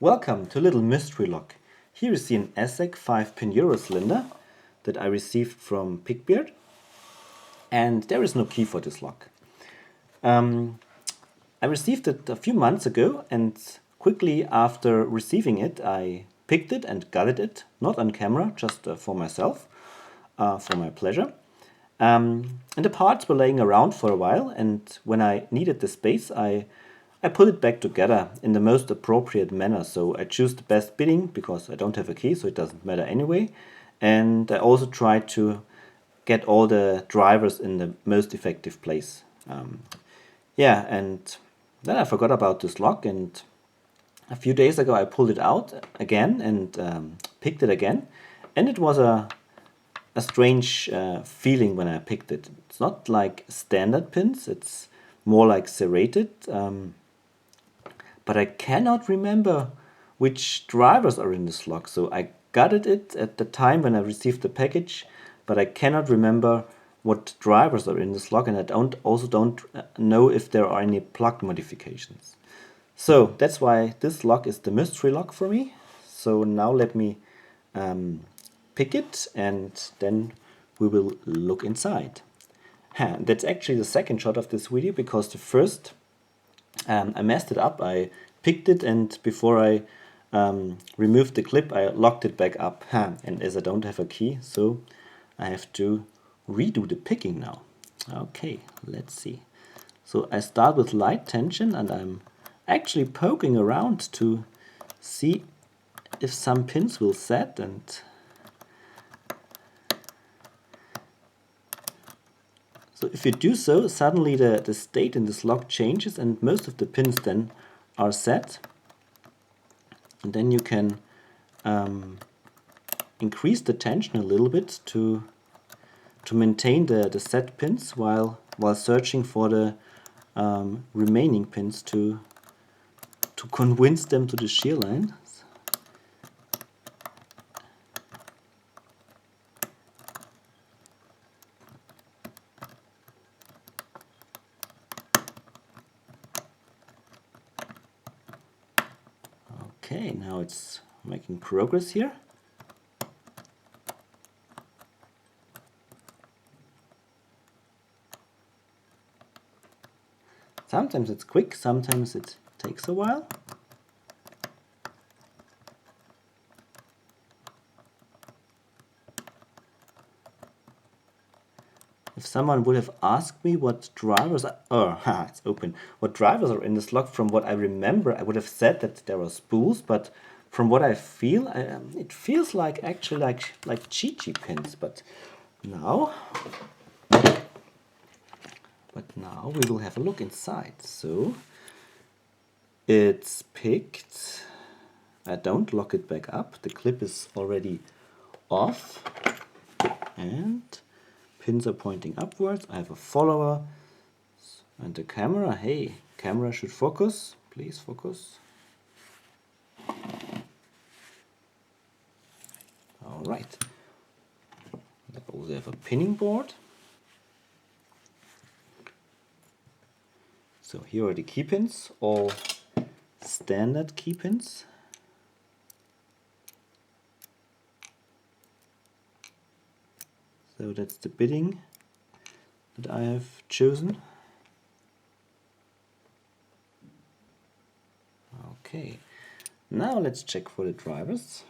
Welcome to Little Mystery Lock. Here you see an Asec 5-pin Euro cylinder that I received from Pigbeard, and there is no key for this lock. I received it a few months ago, and quickly after receiving it I picked it and gutted it, not on camera, just for myself, for my pleasure. And the parts were laying around for a while, and when I needed the space I put it back together in the most appropriate manner. So I choose the best bidding because I don't have a key, so it doesn't matter anyway. And I also tried to get all the drivers in the most effective place. And then I forgot about this lock, and a few days ago I pulled it out again and picked it again. And it was a strange feeling when I picked it. It's not like standard pins, it's more like serrated. But I cannot remember which drivers are in this lock. So I gutted it at the time when I received the package, but I cannot remember what drivers are in this lock, and I also don't know if there are any plug modifications. So that's why this lock is the mystery lock for me. So now let me pick it, and then we will look inside. That's actually the second shot of this video, because the first I messed it up. I picked it, and before I removed the clip I locked it back up. And as I don't have a key, so I have to redo the picking now. Okay, let's see. So I start with light tension, and I'm actually poking around to see if some pins will set, and so if you do so, suddenly the state in this lock changes and most of the pins then are set. And then you can increase the tension a little bit to maintain the set pins while searching for the remaining pins to convince them to the shear line. Okay, now it's making progress here. Sometimes it's quick, sometimes it takes a while. If someone would have asked me what drivers it's open. What drivers are in this lock, from what I remember, I would have said that there are spools, but from what I feel, it feels like actually like Chi-Chi pins. But now we will have a look inside. So it's picked. I don't lock it back up. The clip is already off, and pins are pointing upwards. I have a follower and the camera. Hey, camera should focus. Please focus. All right. I also have a pinning board. So here are the key pins, all standard key pins. So that's the bidding that I have chosen. Okay, now let's check for the drivers.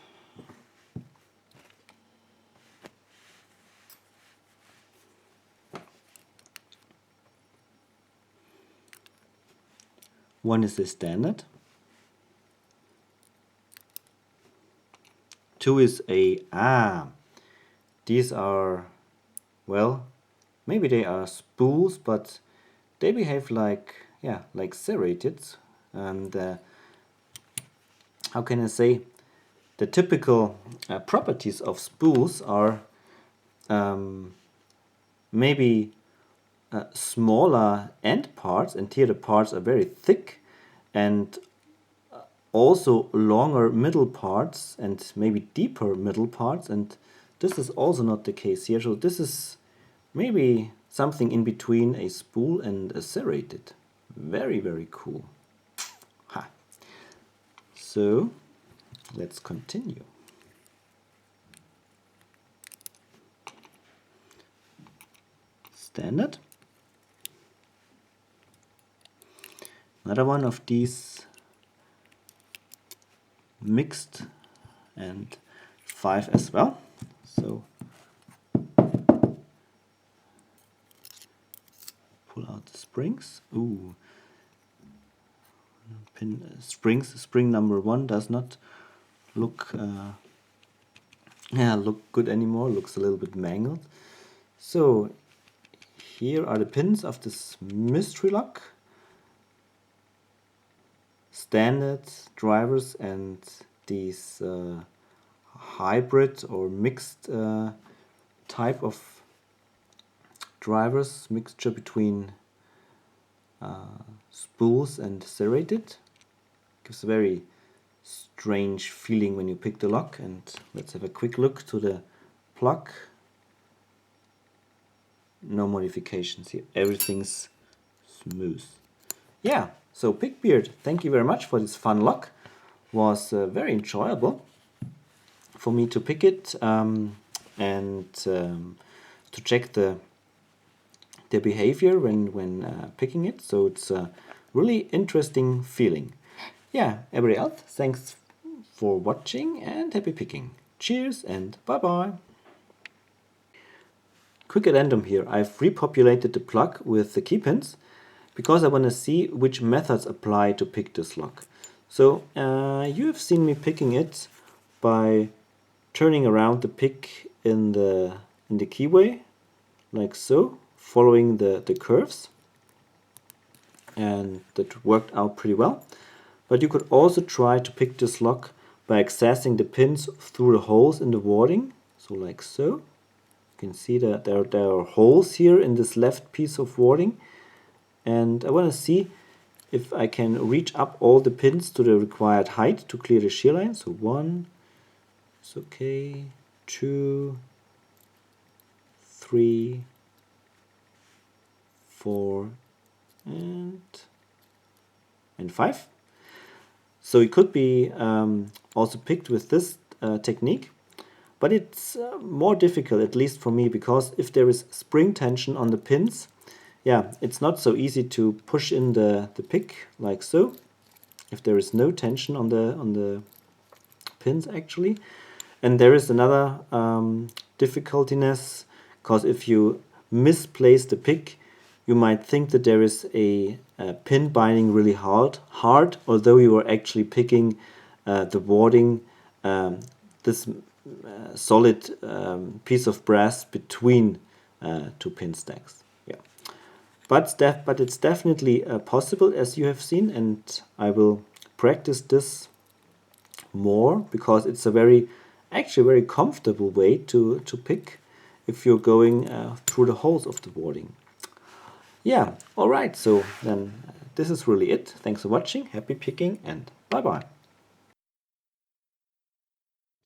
One is the standard. 2 is a these are, well, maybe they are spools, but they behave like serrated. And how can I say, the typical properties of spools are maybe smaller end parts, and here the parts are very thick, and also longer middle parts and maybe deeper middle parts, and this is also not the case here. So this is maybe something in between a spool and a serrated. Very, very cool. So let's continue. Standard. Another one of these mixed and 5 as well. So pull out the springs. Ooh, spring number 1 does not look look good anymore. Looks a little bit mangled. So here are the pins of this mystery lock. Standard drivers and these hybrid or mixed type of drivers, mixture between spools and serrated. Gives a very strange feeling when you pick the lock. And let's have a quick look to the plug. No modifications here, everything's smooth. Yeah, so Pigbeard, thank you very much for this fun lock. Was very enjoyable for me to pick it and to check the behavior when picking it. So it's a really interesting feeling. Yeah, everybody else, thanks for watching and happy picking. Cheers and bye bye. Quick addendum here, I've repopulated the plug with the key pins because I want to see which methods apply to pick this lock. So you have seen me picking it by turning around the pick in the keyway, like so, following the curves, and that worked out pretty well. But you could also try to pick this lock by accessing the pins through the holes in the warding, so like so. You can see that there are holes here in this left piece of warding, and I want to see if I can reach up all the pins to the required height to clear the shear line. So 1, it's okay, 2, 3, 4, and 5. So it could be also picked with this technique. But it's more difficult, at least for me, because if there is spring tension on the pins, yeah, it's not so easy to push in the pick like so. If there is no tension on the pins actually, and there is another difficultiness, because if you misplace the pick, you might think that there is a pin binding really hard, although you are actually picking the warding, this solid piece of brass between 2 pin stacks. Yeah, but it's definitely possible, as you have seen, and I will practice this more because it's a actually very comfortable way to pick if you're going through the holes of the warding. Yeah, all right. So then this is really it. Thanks for watching. Happy picking and bye bye.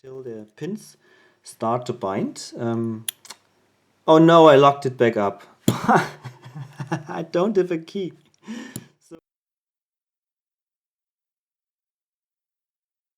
Till the pins start to bind. Oh no, I locked it back up. I don't have a key.